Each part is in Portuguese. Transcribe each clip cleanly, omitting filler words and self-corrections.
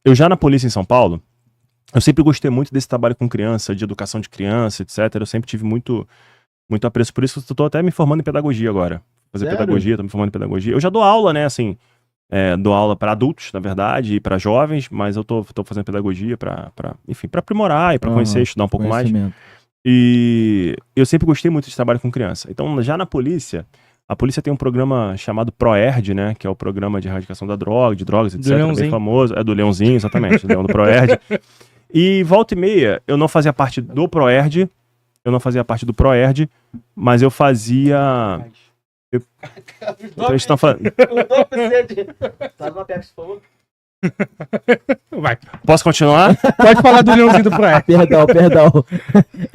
eu já na polícia em São Paulo, eu sempre gostei muito desse trabalho com criança, de educação de criança, etc. Eu sempre tive muito apreço por isso. Eu tô até me formando em pedagogia agora. Fazer Sério? pedagogia, tô me formando em pedagogia. Eu já dou aula, né, assim, dou aula para adultos, na verdade, e para jovens, mas eu tô fazendo pedagogia enfim, para aprimorar e para conhecer, estudar um pouco mais. E eu sempre gostei muito de trabalho com criança. Então, já na polícia, a polícia tem um programa chamado ProERD, né, que é o programa de erradicação de drogas, etc, bem famoso. É do Leãozinho, exatamente, do Leão do ProERD. E volta e meia, eu não fazia parte do ProERD, mas eu fazia... Então eles estão falando... Faz uma Pepsi, por favor. Vai. Posso continuar? Pode falar do Leãozinho do ProERD. Perdão.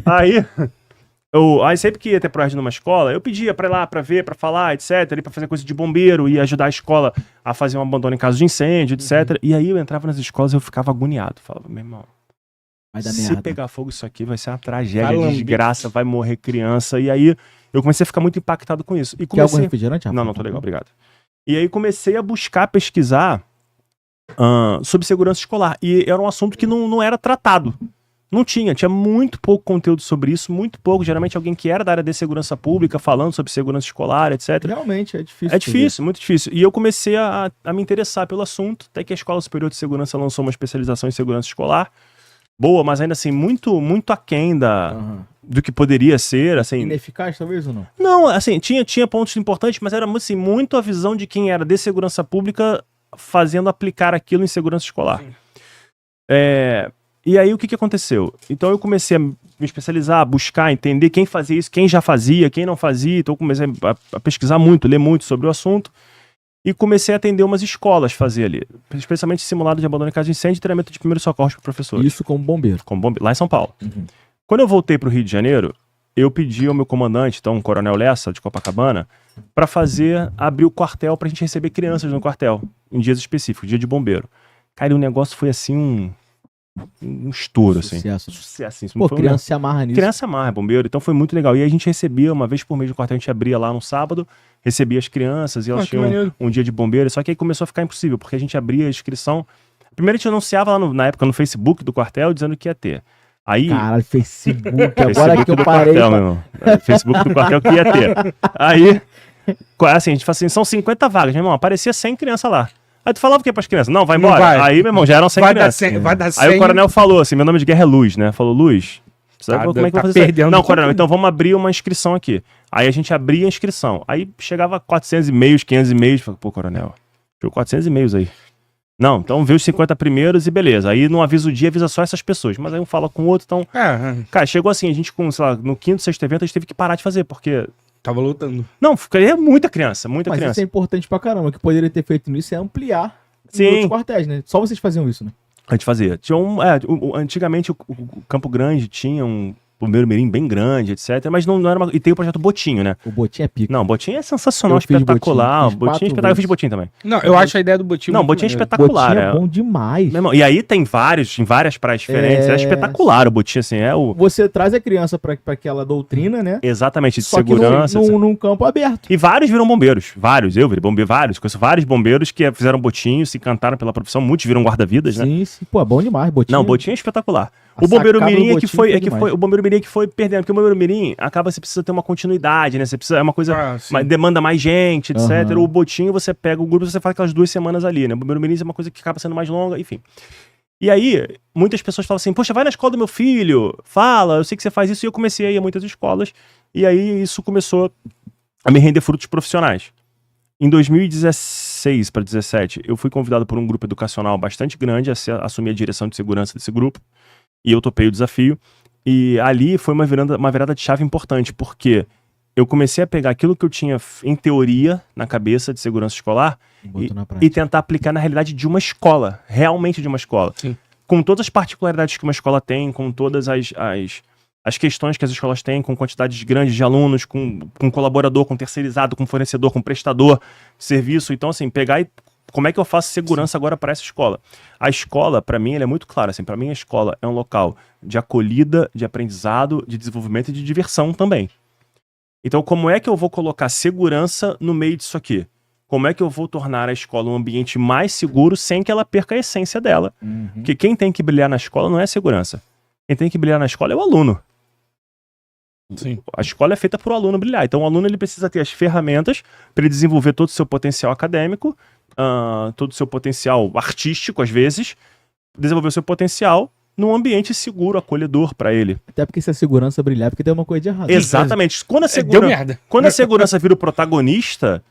Aí sempre que ia ter ProERD numa escola, eu pedia pra ir lá, pra ver, pra falar, etc, e pra fazer coisa de bombeiro e ajudar a escola a fazer um abandono em caso de incêndio, etc. E aí eu entrava nas escolas e eu ficava agoniado. Falava, meu irmão, se pegar fogo isso aqui vai ser uma tragédia, desgraça, vai morrer criança. E aí eu comecei a ficar muito impactado com isso. E Quer algum refrigerante? Não, tô legal, obrigado. E aí comecei a pesquisar sobre segurança escolar. E era um assunto que não era tratado. Não tinha muito pouco conteúdo sobre isso, muito pouco. Geralmente alguém que era da área de segurança pública falando sobre segurança escolar, etc. Realmente, é difícil. É difícil, muito difícil. E eu comecei a me interessar pelo assunto, até que a Escola Superior de Segurança lançou uma especialização em segurança escolar. Boa, mas ainda assim, muito aquém do que poderia ser. Assim, ineficaz, talvez, ou não? Não, assim, tinha pontos importantes, mas era assim, muito a visão de quem era de segurança pública fazendo aplicar aquilo em segurança escolar. E aí, o que aconteceu? Então, eu comecei a me especializar, a buscar, entender quem fazia isso, quem já fazia, quem não fazia. Então, eu comecei a pesquisar muito, ler muito sobre o assunto. E comecei a atender umas escolas, fazer ali. Especialmente simulado de abandono em caso de incêndio e treinamento de primeiros socorros para professores. Isso como bombeiro. Lá em São Paulo. Uhum. Quando eu voltei para o Rio de Janeiro, eu pedi ao meu comandante, então, o Coronel Lessa, de Copacabana, para abrir o quartel para a gente receber crianças no quartel, em dias específicos, dia de bombeiro. Cara, e o negócio foi assim um estouro, Sucesso. Assim. Pô, criança se amarra nisso. Criança se amarra, bombeiro. Então foi muito legal. E aí a gente recebia, uma vez por mês no quartel, a gente abria lá no sábado, recebia as crianças e elas tinham um dia de bombeiro. Só que aí começou a ficar impossível, porque a gente abria a inscrição. Primeiro a gente anunciava lá na época no Facebook do quartel, dizendo que ia ter. Aí... Caralho, Facebook, agora que eu parei... Quartel, meu irmão. Facebook do quartel que ia ter. Aí, assim, a gente fala assim, são 50 vagas, meu irmão, aparecia 100 crianças lá. Aí tu falava o que pras crianças? Não, vai embora. Vai. Aí, meu irmão, já eram 100 crianças. Vai dar 100. Aí o coronel falou assim, meu nome de guerra é Luz, né? Falou, Luz, como é que eu vou fazer isso? Não, coronel, então vamos abrir uma inscrição aqui. Aí a gente abria a inscrição. Aí chegava 400 e-mails, 500 e-mails. Falei, pô, coronel, chegou 400 e-mails aí. Não, então vê os 50 primeiros e beleza. Aí não avisa o dia, avisa só essas pessoas. Mas aí um fala com o outro, então... Cara, chegou assim, a gente com, sei lá, no quinto, sexto evento, a gente teve que parar de fazer, porque... Tava lutando. Não, é muita criança, muita criança. Mas isso é importante pra caramba. O que poderia ter feito nisso é ampliar Sim. Outros quartéis, né? Só vocês faziam isso, né? A gente fazia. Tinha antigamente o Campo Grande tinha um bombeiro mirim bem grande, etc. Mas não era E tem o projeto Botinho, né? O Botinho é pica. Não, o Botinho é sensacional, espetacular. O Botinho é espetacular. Eu fiz Botinho também. Não, eu acho a ideia do Botinho. Não, o Botinho é espetacular. Botinho é bom demais. Meu irmão, e aí tem em várias praias diferentes. É espetacular o Botinho, assim. Você traz a criança pra aquela doutrina, né? Exatamente, de só segurança. Que num campo aberto. E vários viram bombeiros. Eu virei bombeiro, vários. Conheço vários bombeiros que fizeram Botinho, se encantaram pela profissão. Muitos viram guarda-vidas, né? Sim. Pô, é bom demais, Botinho. Não, Botinho é espetacular. O bombeiro mirim é que foi o bombeiro mirim que foi perdendo, porque o bombeiro mirim você precisa ter uma continuidade, né? Você precisa, é uma coisa, demanda mais gente, etc. O Botinho, você pega o grupo, você faz aquelas 2 semanas ali, né? O bombeiro mirim é uma coisa que acaba sendo mais longa, enfim. E aí, muitas pessoas falam assim, poxa, vai na escola do meu filho, fala, eu sei que você faz isso, e eu comecei a ir a muitas escolas, e aí isso começou a me render frutos profissionais. Em 2016 para 2017, eu fui convidado por um grupo educacional bastante grande a assumir a direção de segurança desse grupo, e eu topei o desafio, e ali foi uma virada de chave importante, porque eu comecei a pegar aquilo que eu tinha em teoria na cabeça de segurança escolar e tentar aplicar na realidade de uma escola, realmente de uma escola. Sim. Com todas as particularidades que uma escola tem, com todas as questões que as escolas têm, com quantidades grandes de alunos, com colaborador, com terceirizado, com fornecedor, com prestador de serviço. Então, assim, pegar e como é que eu faço segurança agora para essa escola? A escola, para mim, ela é muito clara. Assim, para mim, a escola é um local de acolhida, de aprendizado, de desenvolvimento e de diversão também. Então, como é que eu vou colocar segurança no meio disso aqui? como é que eu vou tornar a escola um ambiente mais seguro sem que ela perca a essência dela. Porque quem tem que brilhar na escola não é a segurança. Quem tem que brilhar na escola é o aluno. Sim. A escola é feita para o aluno brilhar. Então o aluno ele precisa ter as ferramentas para ele desenvolver todo o seu potencial acadêmico, todo o seu potencial artístico, às vezes, desenvolver o seu potencial num ambiente seguro, acolhedor para ele. Até porque se a segurança brilhar, porque tem uma coisa de errado. Exatamente. Quando Deu merda. quando a segurança vira o protagonista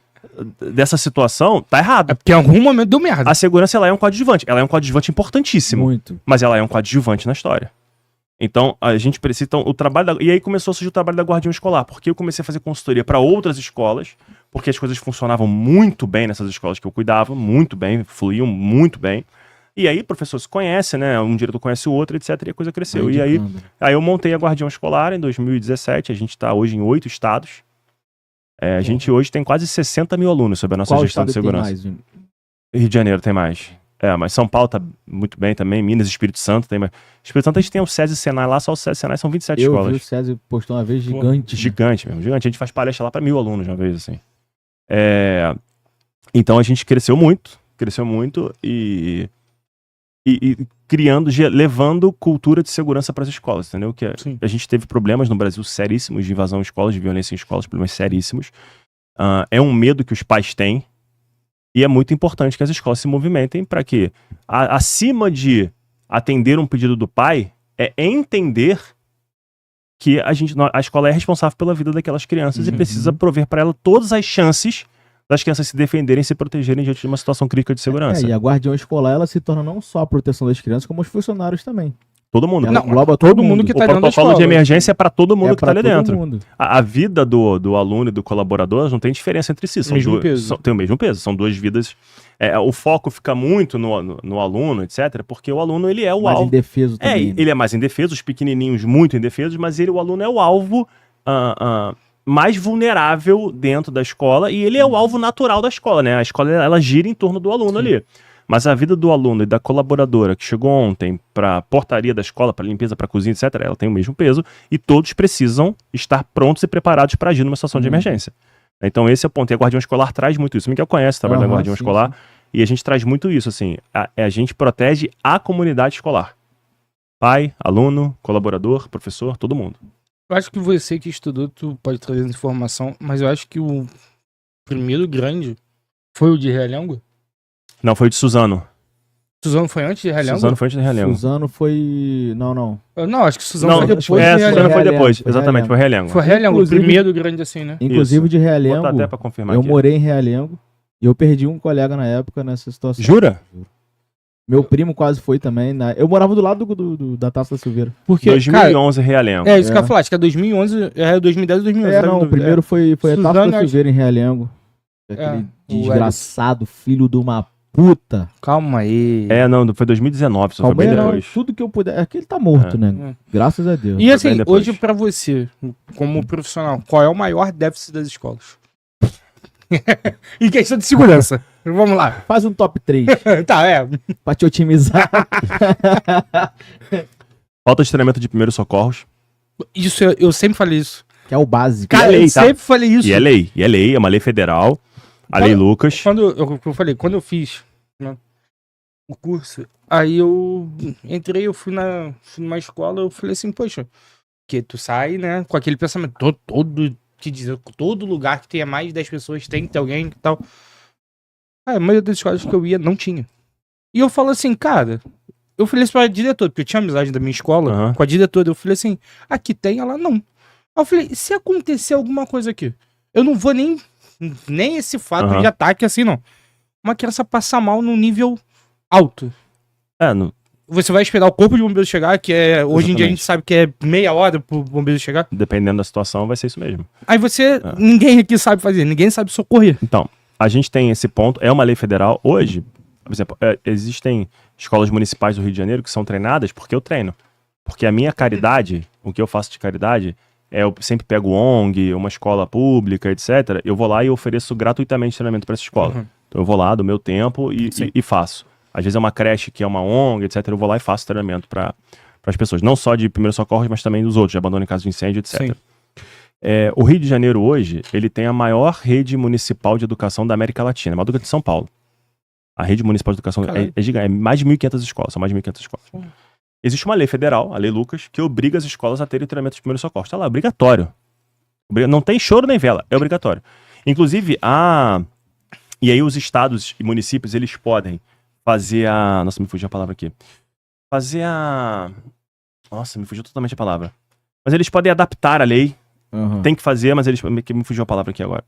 dessa situação, tá errado. É porque em algum momento deu merda. A segurança ela é um coadjuvante. Ela é um coadjuvante importantíssimo. Muito. Mas ela é um coadjuvante na história. Então, a gente precisa... Então, o trabalho e aí começou a surgir o trabalho da Guardião Escolar, porque eu comecei a fazer consultoria para outras escolas, porque as coisas funcionavam muito bem nessas escolas que eu cuidava, muito bem, fluíam muito bem. E aí, o professor se conhece, né? Um diretor conhece o outro, etc. E a coisa cresceu. E aí eu montei a Guardião Escolar em 2017. A gente está hoje em 8 estados. A gente hoje tem quase 60 mil alunos sob a nossa gestão de segurança. Tem mais? Rio de Janeiro tem mais. Mas São Paulo tá muito bem também. Minas e Espírito Santo tem mais. Espírito Santo a gente tem o SESI e Senai lá, só o SESI e Senai são 27 escolas. Eu vi o SESI postou uma vez gigante. Gigante mesmo, gigante. A gente faz palestra lá para 1.000 alunos uma vez, assim. Então a gente cresceu muito e criando, levando cultura de segurança para as escolas, entendeu? Que a gente teve problemas no Brasil seríssimos de invasão em escolas, de violência em escolas, problemas seríssimos. É um medo que os pais têm e é muito importante que as escolas se movimentem para que, acima de atender um pedido do pai, é entender que a escola é responsável pela vida daquelas crianças e precisa prover para ela todas as chances das crianças se defenderem e se protegerem diante de uma situação crítica de segurança. E a Guardião Escolar, ela se torna não só a proteção das crianças, como os funcionários também. Todo mundo. Ela engloba todo mundo que O tá dentro da protocolo escola. de emergência é para todo mundo que tá ali pra todo dentro. mundo. A vida do aluno e do colaborador não tem diferença entre si. Tem o mesmo peso. São duas vidas. O foco fica muito no aluno, etc. Porque o aluno, ele é o Mais alvo. indefeso também. Ele é mais indefeso, os pequenininhos muito indefesos, mas o aluno é o alvo mais vulnerável dentro da escola e ele é o alvo natural da escola, né? A escola, ela gira em torno do aluno ali. Mas a vida do aluno e da colaboradora que chegou ontem para a portaria da escola, para limpeza, para cozinha, etc., ela tem o mesmo peso e todos precisam estar prontos e preparados para agir numa situação de emergência. Então esse é o ponto. E a Guardião Escolar traz muito isso. O Miguel conhece o trabalho da Guardião Escolar e a gente traz muito isso. Assim, a gente protege a comunidade escolar. Pai, aluno, colaborador, professor, todo mundo. Eu acho que você que estudou, tu pode trazer essa informação, mas eu acho que o primeiro grande foi o de Realengo. Não, foi o de Suzano. Suzano foi antes de Realengo? Suzano foi antes de Realengo. Suzano foi... Não. Não, acho que Suzano foi depois de Suzano Realengo. foi depois. Foi Exatamente, foi Realengo. Foi Realengo, o Inclusive- primeiro grande assim, né? Inclusive de Vou Realengo, botar até pra confirmar eu aqui. morei em Realengo e eu perdi um colega na época nessa situação. Jura? Meu primo quase foi também. Eu morava do lado da Taça da Silveira. Porque, 2011, Realengo. cara, isso que eu ia falar, acho que é 2011, 2010 e 2011. Não, o primeiro foi a Taça Suzano, da Silveira em Realengo. Aquele o desgraçado filho de uma puta. Calma aí. Não, foi 2019, só foi bem Calma aí, depois. tudo que eu puder. Aqui ele tá morto, né? Graças a Deus. E Foi assim, bem depois. hoje pra você, como profissional, qual é o maior déficit das escolas? Em questão de segurança. Vamos lá. Faz um top 3 Tá, pra te otimizar. Falta de treinamento de primeiros socorros. Isso, eu sempre falei isso. Que é o básico. Cara, lei, eu tá? sempre falei isso. E é lei, é uma lei federal. A Lei Lucas. Quando eu fiz, né, o curso, aí eu entrei, eu fui numa escola, eu falei assim, poxa, que tu sai, né, com aquele pensamento, todo lugar que tenha mais de 10 pessoas tem que ter alguém e tal. A maioria das escolas que eu ia não tinha. E eu falo assim, cara, eu falei isso pra diretora, porque eu tinha amizade da minha escola com a diretora, eu falei assim, aqui tem, ela não. Aí eu falei, se acontecer alguma coisa aqui, eu não vou nem esse fato de ataque assim, não. Uma criança passar mal num nível alto. Você vai esperar o corpo de bombeiro chegar, que é... Hoje em dia a gente sabe que é meia hora pro bombeiro chegar. Dependendo da situação, vai ser isso mesmo. Aí ninguém aqui sabe fazer, ninguém sabe socorrer. Então, a gente tem esse ponto, é uma lei federal. Hoje, por exemplo, existem escolas municipais do Rio de Janeiro que são treinadas porque eu treino. Porque a minha caridade, o que eu faço de caridade, eu sempre pego ONG, uma escola pública, etc. Eu vou lá e ofereço gratuitamente treinamento para essa escola. Então eu vou lá, do meu tempo e faço. Às vezes é uma creche que é uma ONG, etc. Eu vou lá e faço treinamento para as pessoas. Não só de primeiros socorros, mas também dos outros, de abandono em caso de incêndio, etc. O Rio de Janeiro hoje, ele tem a maior rede municipal de educação da América Latina, maior do que a de São Paulo. A rede municipal de educação é gigante, é mais de 1.500 escolas, são mais de 1.500 escolas. Existe uma lei federal, a Lei Lucas, que obriga as escolas a terem treinamento de primeiros socorros. Tá lá, obrigatório. Não tem choro nem vela, é obrigatório. Inclusive, e aí os estados e municípios, eles podem fazer Nossa, me fugiu a palavra aqui. Nossa, me fugiu totalmente a palavra. Mas eles podem adaptar a lei. Tem que fazer, mas me fugiu a palavra aqui agora.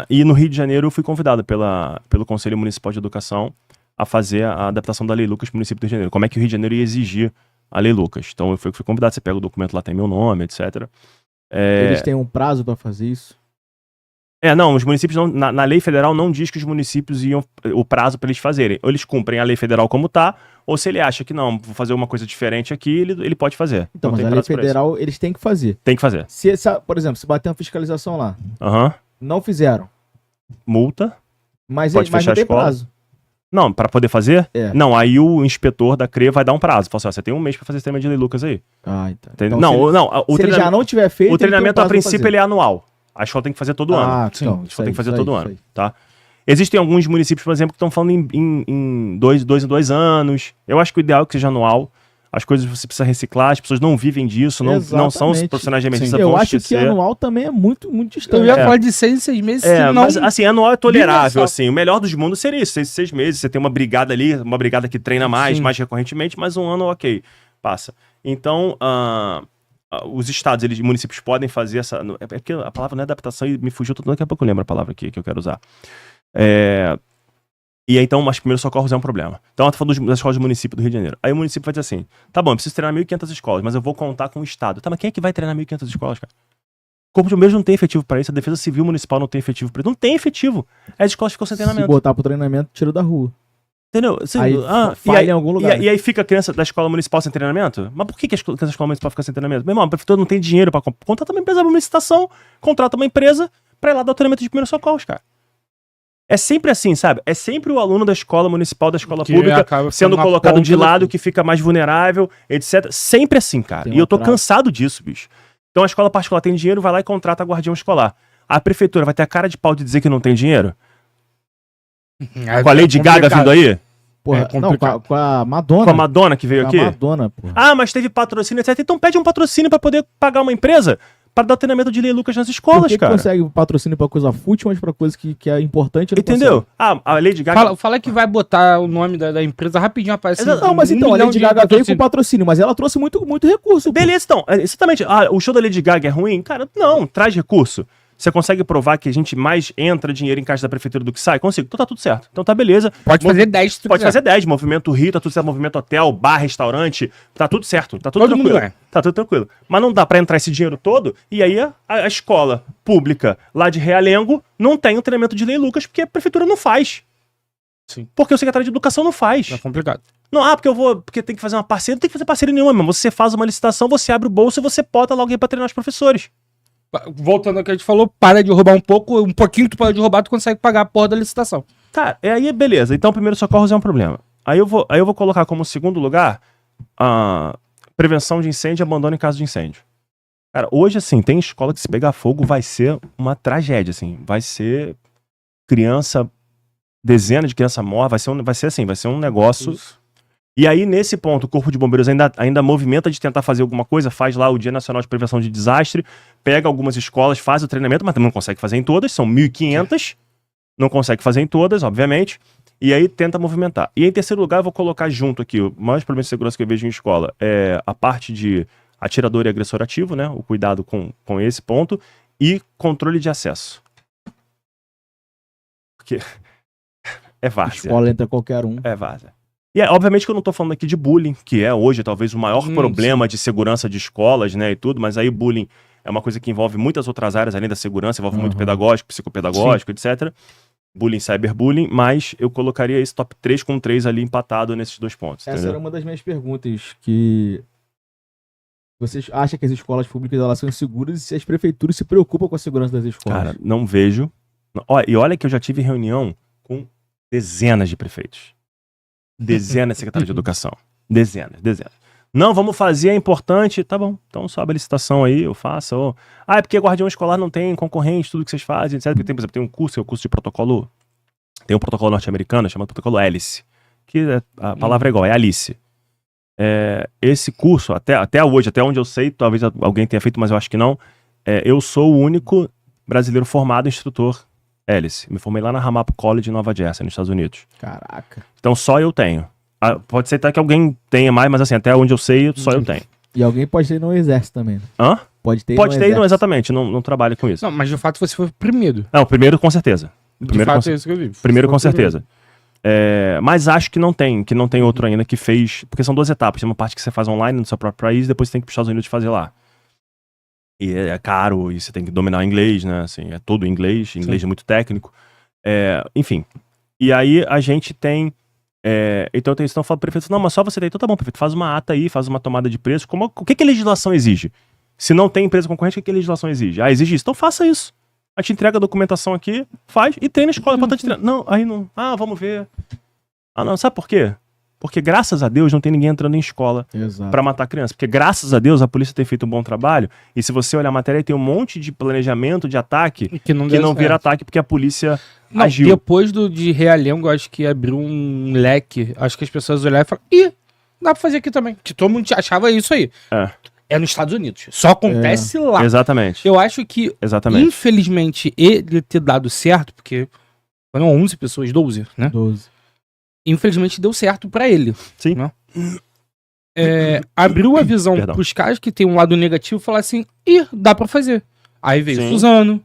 E no Rio de Janeiro eu fui convidado pelo Conselho Municipal de Educação a fazer a adaptação da Lei Lucas para o município do Rio de Janeiro. Como é que o Rio de Janeiro ia exigir a Lei Lucas. Então eu fui convidado, você pega o documento lá, tem meu nome, etc. Eles têm um prazo para fazer isso? Não, os municípios não, na lei federal não diz que os municípios iam o prazo para eles fazerem. Ou eles cumprem a lei federal como tá, ou se ele acha que não, vou fazer uma coisa diferente aqui, ele pode fazer. Então, mas a lei federal eles têm que fazer. Tem que fazer. Por exemplo, se bater uma fiscalização lá, não fizeram. Multa. Mas não tem prazo. Não, para poder fazer? Não, aí o inspetor da CRE vai dar um prazo. Fala assim, você tem um mês para fazer esse treinamento de Lei Lucas aí. Então. Se ele já não tiver feito, o treinamento a princípio ele é anual. A escola tem que fazer todo ano. Então, a escola tem que fazer todo ano, tá? Existem alguns municípios, por exemplo, que estão falando em 2 anos. Eu acho que o ideal é que seja anual. As coisas você precisa reciclar, as pessoas não vivem disso, não são os profissionais de emergência. Eu acho que anual também é muito, muito distante. Eu ia falar de 6 em 6 meses. Mas assim, anual é tolerável, assim. O melhor dos mundos seria isso, 6 meses. Você tem uma brigada ali, uma brigada que treina mais recorrentemente, mas um ano, ok, passa. Então, os estados, municípios podem fazer essa... É porque a palavra não é adaptação e me fugiu, daqui a pouco eu lembro a palavra aqui que eu quero usar. E aí, então, os primeiros socorros é um problema. Então, ela tá falando das escolas do município do Rio de Janeiro. Aí o município vai dizer assim, tá bom, eu preciso treinar 1.500 escolas, mas eu vou contar com o estado. Tá, mas quem é que vai treinar 1.500 escolas, cara? O Corpo de Bombeiros não tem efetivo pra isso, a Defesa Civil Municipal não tem efetivo pra isso. Não tem efetivo. As escolas ficam sem treinamento. Se botar pro treinamento, tira da rua. Entendeu? Falha em algum lugar. E aí fica a criança da escola municipal sem treinamento? Mas por que a criança da escola municipal fica sem treinamento? Meu irmão, a prefeitura não tem dinheiro pra contratar uma empresa, uma licitação, contrata uma empresa pra ir lá dar o treinamento de primeiros socorros, cara. É sempre assim, sabe? É sempre o aluno da escola municipal, da escola pública, sendo colocado de lado, que fica mais vulnerável, etc. Sempre assim, cara. E eu tô cansado disso, bicho. Então a escola particular tem dinheiro, vai lá e contrata guardião escolar. A prefeitura vai ter a cara de pau de dizer que não tem dinheiro? Com a Lady Gaga vindo aí? Porra, não, com a Madonna. Com a Madonna que veio aqui? Com a Madonna, porra. Ah, mas teve patrocínio, etc. Então pede um patrocínio pra poder pagar uma empresa para dar treinamento de Lei Lucas nas escolas, cara. Consegue patrocínio pra coisa fútil, mas pra coisa que é importante. Entendeu? A Lady Gaga... Fala que vai botar o nome da empresa rapidinho, aparece. Não, mas então, a Lady Gaga veio com patrocínio, mas ela trouxe muito recurso. Beleza, então, exatamente. O show da Lady Gaga é ruim? Cara, não, traz recurso. Você consegue provar que a gente mais entra dinheiro em caixa da prefeitura do que sai? Consigo. Então tá tudo certo. Então tá beleza. Pode fazer 10. Pode fazer 10. Movimento Rio, tá tudo certo. Movimento hotel, bar, restaurante. Tá tudo certo. Tá tudo tranquilo. Tá tudo tranquilo. Mas não dá pra entrar esse dinheiro todo e aí a escola pública lá de Realengo não tem o treinamento de Lei Lucas porque a prefeitura não faz. Sim. Porque o secretário de Educação não faz. É complicado. Não, porque tem que fazer uma parceria. Não tem que fazer parceria nenhuma, mesmo. Você faz uma licitação, você abre o bolso e você bota lá alguém pra treinar os professores. Voltando ao que a gente falou, para de roubar um pouquinho que tu para de roubar, tu consegue pagar a porra da licitação. Tá, aí beleza. Então, primeiro socorros é um problema. Aí eu vou colocar como segundo lugar a prevenção de incêndio e abandono em caso de incêndio. Cara, hoje, assim, tem escola que se pegar fogo vai ser uma tragédia, assim. Vai ser dezenas de crianças mortas, vai ser um negócio... Isso. E aí, nesse ponto, o Corpo de Bombeiros ainda movimenta de tentar fazer alguma coisa, faz lá o Dia Nacional de Prevenção de Desastre, pega algumas escolas, faz o treinamento, mas também não consegue fazer em todas, são 1.500, não consegue fazer em todas, obviamente, e aí tenta movimentar. E em terceiro lugar, eu vou colocar junto aqui, o maior problema de segurança que eu vejo em escola é a parte de atirador e agressor ativo, né, o cuidado com esse ponto, e controle de acesso. Porque é várzea. Escola entra qualquer um. É várzea. E obviamente que eu não tô falando aqui de bullying, que é hoje talvez o maior problema de segurança de escolas, né, e tudo, mas aí bullying é uma coisa que envolve muitas outras áreas além da segurança, envolve muito pedagógico, psicopedagógico, etc. Bullying, cyberbullying, mas eu colocaria esse top 3 com 3 ali empatado nesses 2 pontos. Essa era uma das minhas perguntas, que vocês acham que as escolas públicas elas são seguras e se as prefeituras se preocupam com a segurança das escolas? Cara, não vejo. E olha que eu já tive reunião com dezenas de prefeitos. Dezenas de secretários de educação. Dezenas. Não, vamos fazer, é importante. Tá bom, então sobe a licitação aí, eu faço. Ou... Ah, é porque guardião escolar não tem concorrente, tudo que vocês fazem, etc. Porque tem, por exemplo, tem um curso, que é o curso de protocolo. Tem um protocolo norte-americano chamado protocolo Alice. Que a palavra é igual, é Alice. Esse curso, até hoje, até onde eu sei, talvez alguém tenha feito, mas eu acho que não. Eu sou o único brasileiro formado instrutor Alice. Me formei lá na Ramapo College em Nova Jersey, nos Estados Unidos. Caraca. Então só eu tenho. Pode ser até que alguém tenha mais, mas assim, até onde eu sei, só eu tenho. E alguém pode ter no exército também. Né? Hã? Pode ter não, exatamente, não trabalho com isso. Não, mas de fato você foi o primeiro. Não, o primeiro com certeza. De fato é isso que eu vi. Primeiro com certeza. Mas acho que não tem outro ainda que fez, porque são 2 etapas. Tem uma parte que você faz online no seu próprio país, depois você tem que ir para os Estados Unidos fazer lá. E é caro, e você tem que dominar inglês, né? Assim, é todo inglês é muito técnico. Enfim. E aí a gente tem. Então tem isso, então fala pro prefeito, não, mas só você tem. Então tá bom, prefeito, faz uma ata aí, faz uma tomada de preço. O que a legislação exige? Se não tem empresa concorrente, o que a legislação exige? Exige isso. Então faça isso. A gente entrega a documentação aqui, faz e treina a escola. É importante treinar. Não, aí não. Vamos ver. Não, sabe por quê? Porque graças a Deus não tem ninguém entrando em escola pra matar criança. Porque graças a Deus a polícia tem feito um bom trabalho. E se você olhar a matéria, tem um monte de planejamento de ataque que não vira ataque porque a polícia agiu. Depois de Realengo, acho que abriu um leque. Acho que as pessoas olharam e falaram, dá pra fazer aqui também. Que todo mundo achava isso aí. É nos Estados Unidos. Só acontece lá. Exatamente. Eu acho que, infelizmente, ele ter dado certo, porque foram 11 pessoas, 12, né? 12. Infelizmente deu certo pra ele. Sim. Né? Abriu a visão pros caras que tem um lado negativo e falar assim, dá pra fazer. Aí veio Suzano.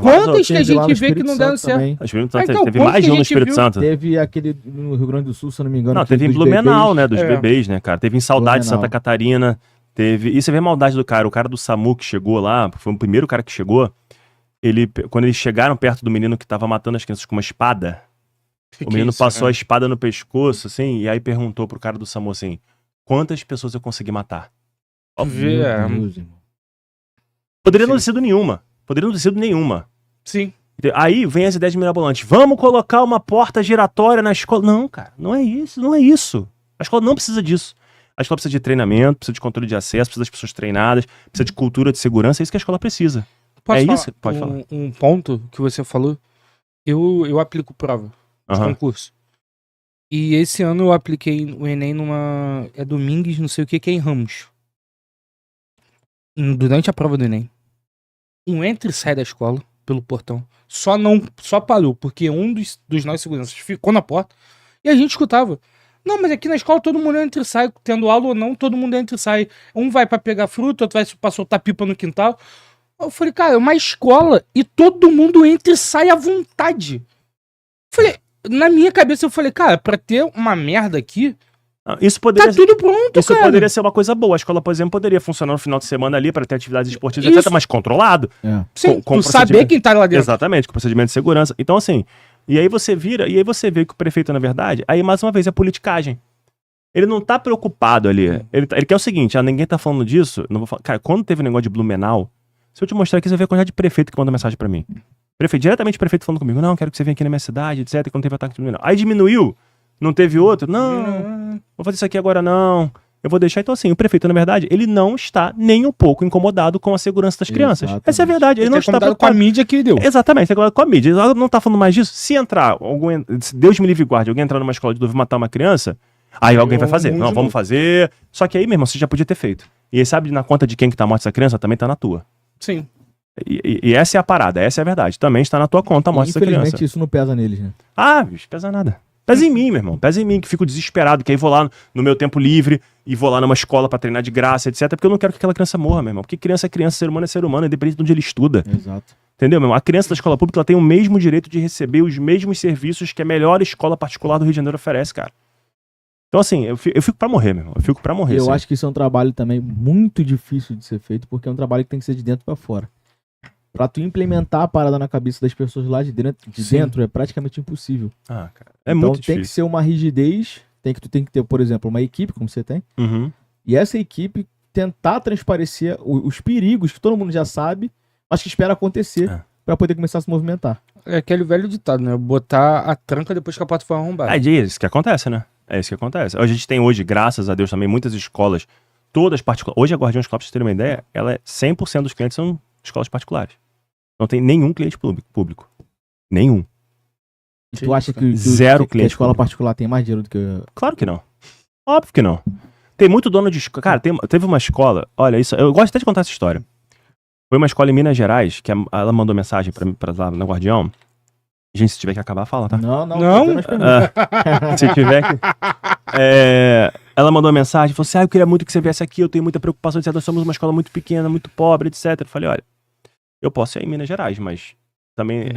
Quantas que a gente vê que não deram certo? Teve mais de um no Espírito Santo. Teve aquele no Rio Grande do Sul, se eu não me engano. Não, teve em Blumenau, né? Dos bebês, né, cara? Teve em Saudade, Santa Catarina. E você vê a maldade do cara. O cara do SAMU que chegou lá, foi o primeiro cara que chegou. Quando eles chegaram perto do menino que tava matando as crianças com uma espada, o menino passou a espada no pescoço, assim, e aí perguntou pro cara do SAMU assim: quantas pessoas eu consegui matar? Poderia não ter sido nenhuma. Sim. Aí vem as ideias mirabolantes. Vamos colocar uma porta giratória na escola. Não, cara, não é isso. A escola não precisa disso. A escola precisa de treinamento, precisa de controle de acesso, precisa das pessoas treinadas, precisa de cultura de segurança. É isso que a escola precisa. Isso? Pode falar. Um ponto que você falou. Eu aplico prova de concurso. E esse ano eu apliquei o Enem numa... Domingues, não sei o que é em Ramos. Durante a prova do Enem. Um entra e sai da escola, pelo portão. Só parou, porque um dos nossos seguranças ficou na porta e a gente escutava. Não, mas aqui na escola todo mundo entra e sai, tendo aula ou não, todo mundo entra e sai. Um vai pra pegar fruta, outro vai pra soltar pipa no quintal. Eu falei, cara, é uma escola e todo mundo entra e sai à vontade. Falei, na minha cabeça eu falei, cara, pra ter uma merda aqui, isso poderia, tá tudo pronto, isso poderia ser uma coisa boa. A escola, por exemplo, poderia funcionar no final de semana ali para ter atividades esportivas, etc., mas controlado. Sim, com saber quem tá lá dentro. Exatamente, com procedimento de segurança. Então, assim, e aí você vê que o prefeito, na verdade, aí mais uma vez é politicagem. Ele não tá preocupado ali. Ele quer o seguinte, ninguém tá falando disso. Não vou falar. Cara, quando teve o negócio de Blumenau, se eu te mostrar aqui, você vai ver a quantidade de prefeito que manda mensagem pra mim. Diretamente o prefeito falando comigo, não, quero que você venha aqui na minha cidade, etc., quando teve ataque de Blumenau. Aí diminuiu. Não teve outro? Não, vou fazer isso aqui agora não. Eu vou deixar. Então, assim, o prefeito, na verdade, ele não está nem um pouco incomodado com a segurança das crianças. Exatamente. Essa é a verdade. Ele não está preocupado com a mídia que ele deu. Exatamente, está incomodado com a mídia. Ele não está falando mais disso. Se entrar, se Deus me livre e guarde, alguém entrar numa escola de novo e matar uma criança, aí alguém vai fazer. Não, vamos fazer. Só que aí, meu irmão, você já podia ter feito. E aí, sabe, na conta de quem que tá morta essa criança, também tá na tua. Sim. E essa é a parada, essa é a verdade. Também está na tua conta a morte dessa criança. Infelizmente, isso não pesa neles, né? Bicho, pesa nada. Pesa em mim, meu irmão. Pesa em mim, que fico desesperado, que aí vou lá no meu tempo livre e vou lá numa escola pra treinar de graça, etc. Porque eu não quero que aquela criança morra, meu irmão. Porque criança é criança, ser humano, independente de onde ele estuda. Exato. Entendeu, meu irmão? A criança da escola pública ela tem o mesmo direito de receber os mesmos serviços que a melhor escola particular do Rio de Janeiro oferece, cara. Então, assim, eu fico pra morrer, meu irmão. Eu fico pra morrer. Eu acho que isso é um trabalho também muito difícil de ser feito, porque é um trabalho que tem que ser de dentro pra fora. Pra tu implementar a parada na cabeça das pessoas lá de dentro é praticamente impossível. Cara, então muito difícil. Tem que ser uma rigidez, tu tem que ter, por exemplo, uma equipe, como você tem, e essa equipe tentar transparecer os perigos que todo mundo já sabe, mas que espera acontecer pra poder começar a se movimentar. É aquele velho ditado, né? Botar a tranca depois que a porta foi arrombada. É isso que acontece, né? É isso que acontece. A gente tem hoje, graças a Deus, também muitas escolas, todas particulares. Hoje a Guardiões Club, pra vocês terem uma ideia, ela é 100% dos clientes são escolas particulares. Não tem nenhum cliente público. Nenhum. E tu acha que, Zero que a escola particular tem mais dinheiro do que... Claro que não. Óbvio que não. Tem muito dono de escola. Cara, teve uma escola, olha isso, eu gosto até de contar essa história. Foi uma escola em Minas Gerais, que ela mandou mensagem pra lá no Guardião. Gente, se tiver que acabar, fala, tá? Não. Se tiver que... ela mandou uma mensagem, falou assim, eu queria muito que você viesse aqui, eu tenho muita preocupação, etc. Nós somos uma escola muito pequena, muito pobre, etc. Eu falei, olha, eu posso ir em Minas Gerais, mas também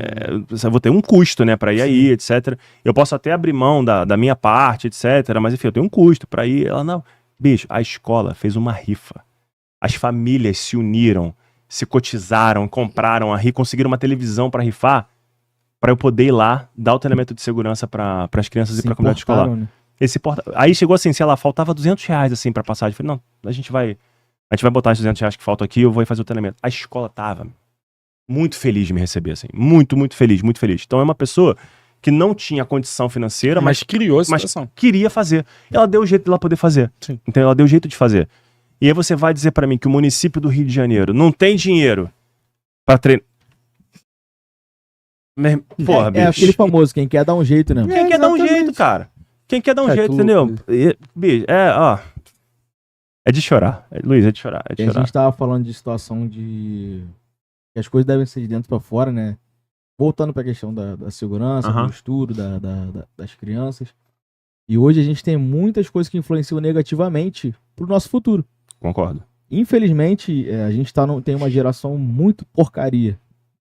eu vou ter um custo, né, pra ir aí, etc. Eu posso até abrir mão da minha parte, etc. Mas enfim, eu tenho um custo pra ir. Ela, não. Bicho, a escola fez uma rifa. As famílias se uniram, se cotizaram, compraram conseguiram uma televisão pra rifar, pra eu poder ir lá, dar o treinamento de segurança para as crianças e pra comunidade escolar. Né? Aí chegou assim, sei lá, faltava R$200 assim pra passagem. Eu falei, não, a gente vai botar os R$200 que faltam aqui, eu vou fazer o treinamento. A escola tava muito feliz de me receber, assim. Muito, muito feliz, muito feliz. Então é uma pessoa que não tinha condição financeira, mas criou a situação. Mas queria fazer. Ela deu o jeito de ela poder fazer. Sim. Então ela deu o jeito de fazer. E aí você vai dizer pra mim que o município do Rio de Janeiro não tem dinheiro pra treinar. Porra, bicho. É aquele famoso, quem quer dar um jeito, né? Quem quer dar um jeito, cara? Quem quer dar um jeito, entendeu? Bicho, é de chorar. Luiz, é de chorar. A gente tava falando de situação de... que as coisas devem ser de dentro pra fora, né? Voltando pra questão da segurança, do estudo, das crianças. E hoje a gente tem muitas coisas que influenciam negativamente pro nosso futuro. Concordo. Infelizmente, a gente tem uma geração muito porcaria.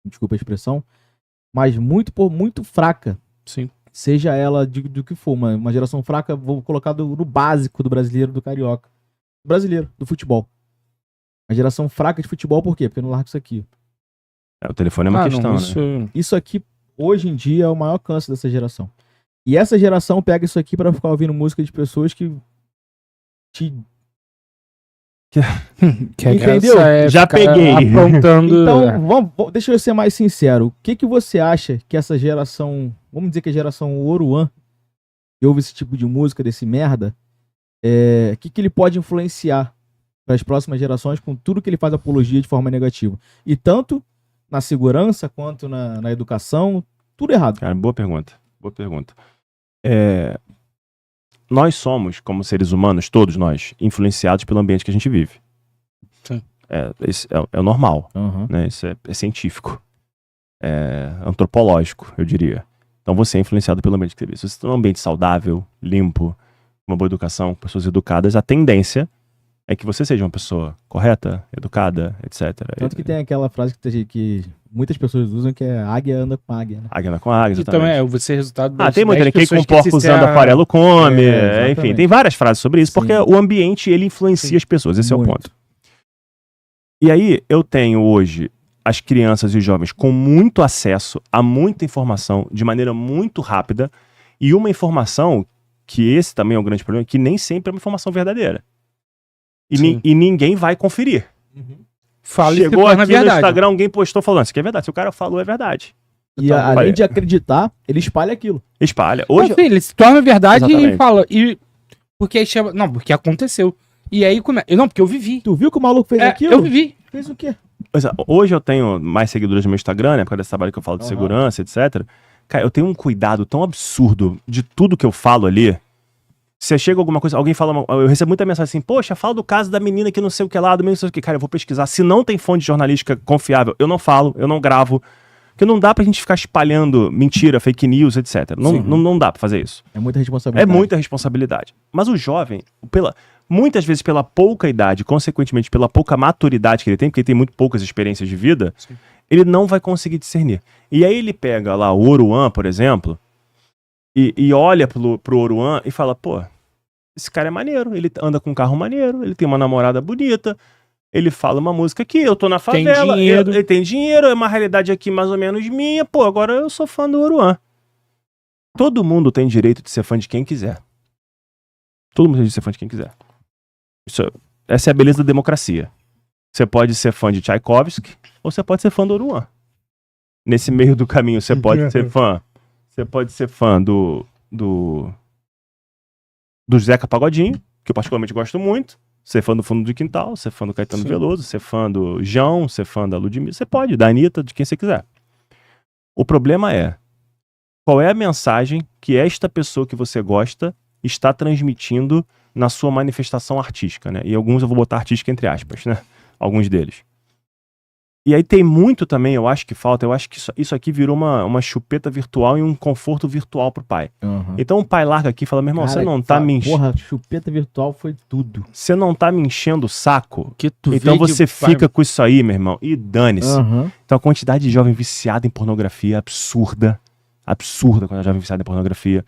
Desculpa a expressão. Mas muito fraca. Sim. Seja ela do que for. Uma geração fraca, vou colocar no básico do brasileiro, do carioca. Brasileiro, do futebol. A geração fraca de futebol, por quê? Porque eu não largo isso aqui. O telefone é uma questão, né? Isso aqui, hoje em dia, é o maior câncer dessa geração. E essa geração pega isso aqui pra ficar ouvindo música de pessoas que entendeu? Já peguei. Aprontando... Então, deixa eu ser mais sincero. O que você acha que essa geração, vamos dizer que a geração Oruan, que ouve esse tipo de música, desse merda, o que ele pode influenciar para as próximas gerações com tudo que ele faz apologia de forma negativa? E tanto na segurança quanto na educação, tudo errado. Cara, boa pergunta. Nós somos, como seres humanos, todos nós, influenciados pelo ambiente que a gente vive. Sim. Isso é o normal, né? Isso é científico. É antropológico, eu diria. Então você é influenciado pelo ambiente que você vive. Se você tem um ambiente saudável, limpo, uma boa educação, pessoas educadas, a tendência é que você seja uma pessoa correta, educada, etc. Tanto que tem aquela frase que muitas pessoas usam, que é águia anda com águia, né? Águia anda com águia, exatamente. Então você é resultado das tem muita gente, quem com porco usando farelo come, enfim, tem várias frases sobre isso, porque o ambiente, ele influencia as pessoas, esse é o ponto. E aí, eu tenho hoje as crianças e os jovens com muito acesso a muita informação, de maneira muito rápida, e uma informação, que esse também é um grande problema, que nem sempre é uma informação verdadeira. E ninguém vai conferir. Chegou aqui no Instagram, alguém postou falando, isso aqui é verdade. Se o cara falou, é verdade. E além de acreditar, ele espalha aquilo. Espalha. Hoje... ele se torna verdade. Exatamente. E fala... Porque aí chama... Não, porque aconteceu. E aí... Não, porque eu vivi. Tu viu que o maluco fez aquilo? Eu vivi. Fez o quê? Hoje eu tenho mais seguidores no meu Instagram, né? Por causa desse trabalho que eu falo de segurança, etc. Cara, eu tenho um cuidado tão absurdo de tudo que eu falo ali. Se chega alguma coisa, alguém fala, eu recebo muita mensagem assim, poxa, fala do caso da menina que não sei o que lá, do menino não sei o que. Cara, eu vou pesquisar. Se não tem fonte jornalística confiável, eu não falo, eu não gravo. Porque não dá pra gente ficar espalhando mentira, fake news, etc. Não dá pra fazer isso. É muita responsabilidade. É muita responsabilidade. Mas o jovem, muitas vezes pela pouca idade, consequentemente pela pouca maturidade que ele tem, porque ele tem muito poucas experiências de vida, ele não vai conseguir discernir. E aí ele pega lá o Oruan, por exemplo, e olha pro Oruan e fala, pô, esse cara é maneiro, ele anda com um carro maneiro, ele tem uma namorada bonita, ele fala uma música aqui, eu tô na favela, ele tem dinheiro, é uma realidade aqui mais ou menos minha, pô, agora eu sou fã do Oruan. Todo mundo tem direito de ser fã de quem quiser. Todo mundo tem direito de ser fã de quem quiser. Essa é a beleza da democracia. Você pode ser fã de Tchaikovsky ou você pode ser fã do Oruan. Nesse meio do caminho, você pode ser fã. Você pode ser fã do do Zeca Pagodinho, que eu particularmente gosto muito, ser fã do Fundo do Quintal, ser fã do Caetano Veloso, ser fã do João, ser fã da Ludmilla, você pode, da Anitta, de quem você quiser. O problema é, qual é a mensagem que esta pessoa que você gosta está transmitindo na sua manifestação artística, né? E alguns eu vou botar artística entre aspas, né? Alguns deles. E aí tem muito também, eu acho que falta, eu acho que isso aqui virou uma chupeta virtual e um conforto virtual pro pai. Uhum. Então o pai larga aqui e fala, meu irmão, Cara, você não tá me enchendo... Porra, chupeta virtual foi tudo. Você não tá me enchendo o saco? Que tu Então você fica pai... com isso aí, meu irmão, e dane-se. Uhum. Então a quantidade de jovem viciado em pornografia é absurda. Absurda quando a jovem viciada em pornografia.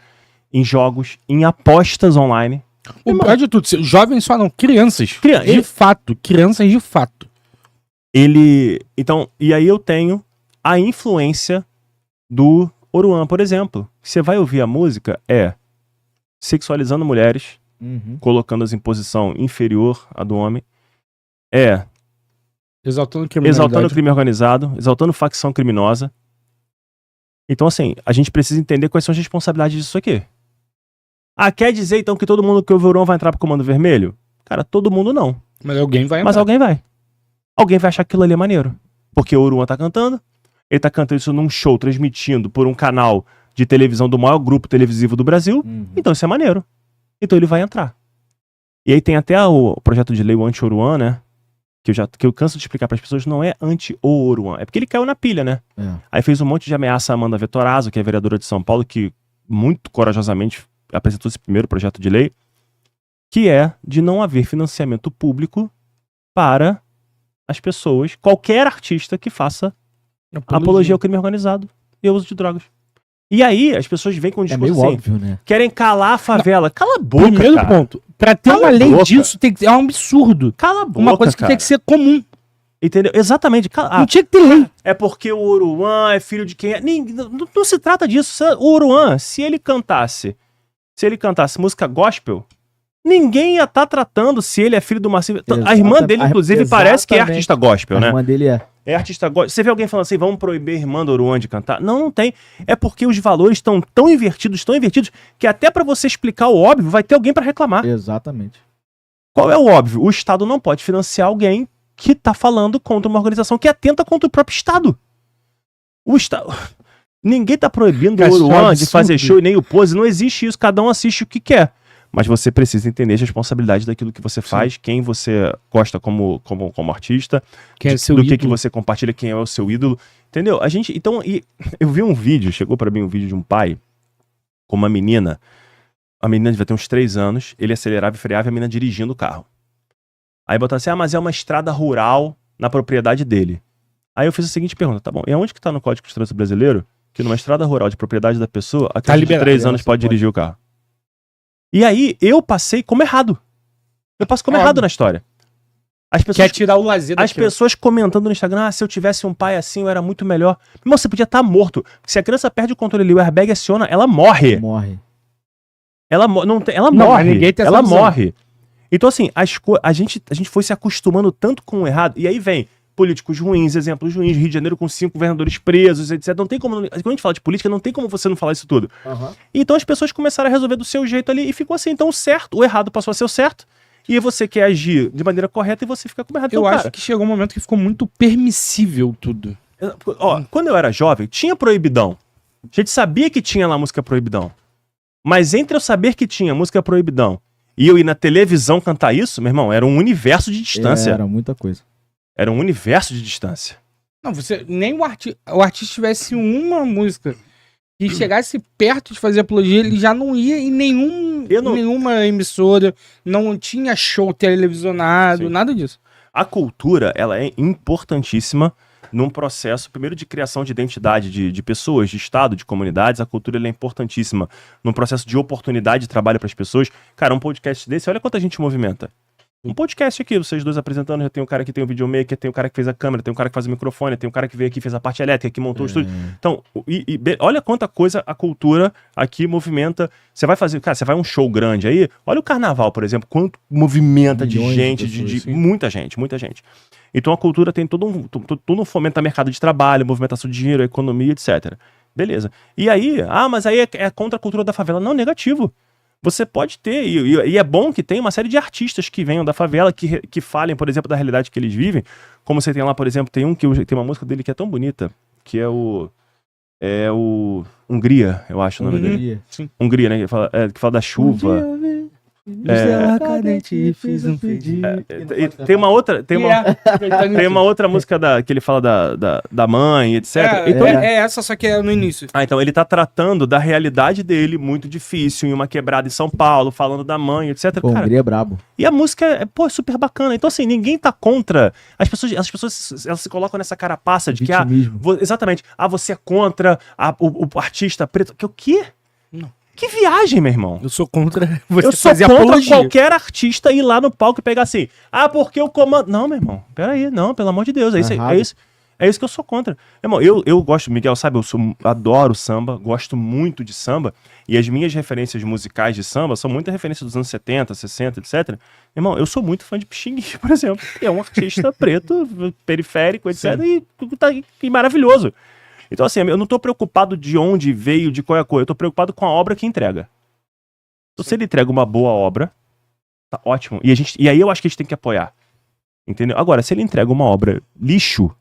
Em jogos, em apostas online. O pior de tudo, jovens só não, crianças. Crianças de fato. Então, e aí eu tenho a influência do Oruan, por exemplo. Você vai ouvir a música, sexualizando mulheres, colocando-as em posição inferior à do homem, exaltando crime organizado, exaltando facção criminosa. Então, assim, a gente precisa entender quais são as responsabilidades disso aqui. Ah, quer dizer, então, que todo mundo que ouve o Oruan vai entrar pro Comando Vermelho? Cara, todo mundo não. Mas alguém vai entrar. Mas alguém vai. Alguém vai achar que aquilo ali é maneiro. Porque o Oruan tá cantando, ele tá cantando isso num show, transmitindo por um canal de televisão do maior grupo televisivo do Brasil, então isso é maneiro. Então ele vai entrar. E aí tem até o projeto de lei, o anti-Oruan, né? Que eu canso de explicar para as pessoas, não é anti-Oruan, é porque ele caiu na pilha, né? Aí fez um monte de ameaça a Amanda Vettorazzo, que é vereadora de São Paulo, que muito corajosamente apresentou esse primeiro projeto de lei, que é de não haver financiamento público para as pessoas, qualquer artista que faça apologia ao crime organizado e ao uso de drogas. E aí as pessoas vêm com um discurso meio assim, óbvio, né? querem calar a favela. Cala a boca, Primeiro cara. ponto, pra ter uma lei disso, tem que é um absurdo. Cala a boca, uma coisa que cara. tem que ser comum. Entendeu? Exatamente. Não tinha que ter lei. É porque o Oruan é filho de quem é. Não se trata disso. O Oruan, se ele cantasse música gospel, ninguém ia estar tratando se ele é filho do Marcinho. A irmã dele, inclusive, parece que é artista gospel, né? A irmã dele é. É artista gospel. Você vê alguém falando assim, vamos proibir a irmã do Oruan de cantar? Não, não tem. É porque os valores estão tão invertidos, que até pra você explicar o óbvio, vai ter alguém pra reclamar. Exatamente. Qual é o óbvio? O Estado não pode financiar alguém que tá falando contra uma organização que atenta contra o próprio Estado. O Estado... Ninguém tá proibindo o Oruan de fazer show e nem o Pose. Não existe isso. Cada um assiste o que quer. Mas você precisa entender as responsabilidades daquilo que você faz, quem você gosta como artista, quem é seu do ídolo. que você compartilha, quem é o seu ídolo. Entendeu? A gente... Então, eu vi um vídeo, chegou pra mim um vídeo de um pai com uma menina. A menina devia ter uns 3 anos. Ele acelerava e freava e a menina dirigindo o carro. Aí botaram assim, mas é uma estrada rural na propriedade dele. Aí eu fiz a seguinte pergunta, tá bom, e aonde que tá no Código de Trânsito Brasileiro que numa estrada rural de propriedade da pessoa, a criança de 3 anos pode dirigir o carro? E aí eu passei como errado. Eu passo como errado na história. As pessoas, quer tirar o lazer as pessoas comentando no Instagram, se eu tivesse um pai assim, eu era muito melhor. Irmão, você podia estar morto. Se a criança perde o controle ali, o airbag aciona, ela morre. Ela morre. Então, assim, a gente foi se acostumando tanto com o errado, e aí vem políticos ruins, exemplos ruins, Rio de Janeiro com 5 governadores presos, etc. Não tem como, quando a gente fala de política, não tem como você não falar isso tudo. Então as pessoas começaram a resolver do seu jeito ali, e ficou assim, então o errado passou a ser o certo, e você quer agir de maneira correta e você fica como errado. Então, eu acho que chegou um momento que ficou muito permissível tudo. Ó, quando eu era jovem, tinha proibidão. A gente sabia que tinha lá música proibidão. Mas entre eu saber que tinha música proibidão e eu ir na televisão cantar isso, meu irmão, era um universo de distância. Era muita coisa. Era um universo de distância. Não, nem o artista tivesse uma música e chegasse perto de fazer apologia, ele já não ia em nenhuma emissora, não tinha show televisionado, nada disso. A cultura, ela é importantíssima num processo, primeiro, de criação de identidade de pessoas, de estado, de comunidades. A cultura, ela é importantíssima num processo de oportunidade de trabalho para as pessoas. Cara, um podcast desse, olha quanta gente movimenta. Um podcast aqui, vocês dois apresentando, já tem um cara que tem o videomaker, tem um cara que fez a câmera, tem um cara que faz o microfone, tem um cara que veio aqui e fez a parte elétrica, que montou o estúdio. Então, olha quanta coisa a cultura aqui movimenta. Você vai fazer, cara, você vai a um show grande aí, olha o carnaval, por exemplo, quanto movimenta de gente, de muita gente. Então a cultura tem todo um fomento a mercado de trabalho, movimentação de dinheiro, economia, etc. Beleza. E aí, mas aí é contra a cultura da favela. Não, negativo. você pode ter, e é bom que tenha uma série de artistas que venham da favela, que falem, por exemplo, da realidade que eles vivem, como você tem lá, por exemplo, tem uma música dele que é tão bonita, que é o Hungria, eu acho o nome dele. Sim. Hungria, né, que fala da chuva. Fiz um pedido. Tem uma outra música que ele fala da mãe, etc. Então, essa, só que é no início. Então ele tá tratando da realidade dele, muito difícil, em uma quebrada em São Paulo, falando da mãe, etc. Pô, Hungria é brabo. E a música é super bacana. Então, assim, ninguém tá contra. As pessoas elas se colocam nessa carapaça de vitimismo. Exatamente. Você é contra o artista preto. O quê? Não. Que viagem, meu irmão. Eu sou contra você Eu sou contra qualquer artista ir lá no palco e pegar assim, porque eu comando... Não, meu irmão, peraí, não, pelo amor de Deus, é isso que eu sou contra. Meu irmão, eu gosto, Miguel, sabe, adoro samba, gosto muito de samba, e as minhas referências musicais de samba são muita referência dos anos 70, 60, etc. Meu irmão, eu sou muito fã de Pixinguinha, por exemplo, que é um artista preto, periférico, etc, e maravilhoso. Então, assim, eu não tô preocupado de onde veio, de qual é a coisa. Eu tô preocupado com a obra que entrega. Então, se ele entrega uma boa obra, tá ótimo. E aí eu acho que a gente tem que apoiar. Entendeu? Agora, se ele entrega uma obra lixo,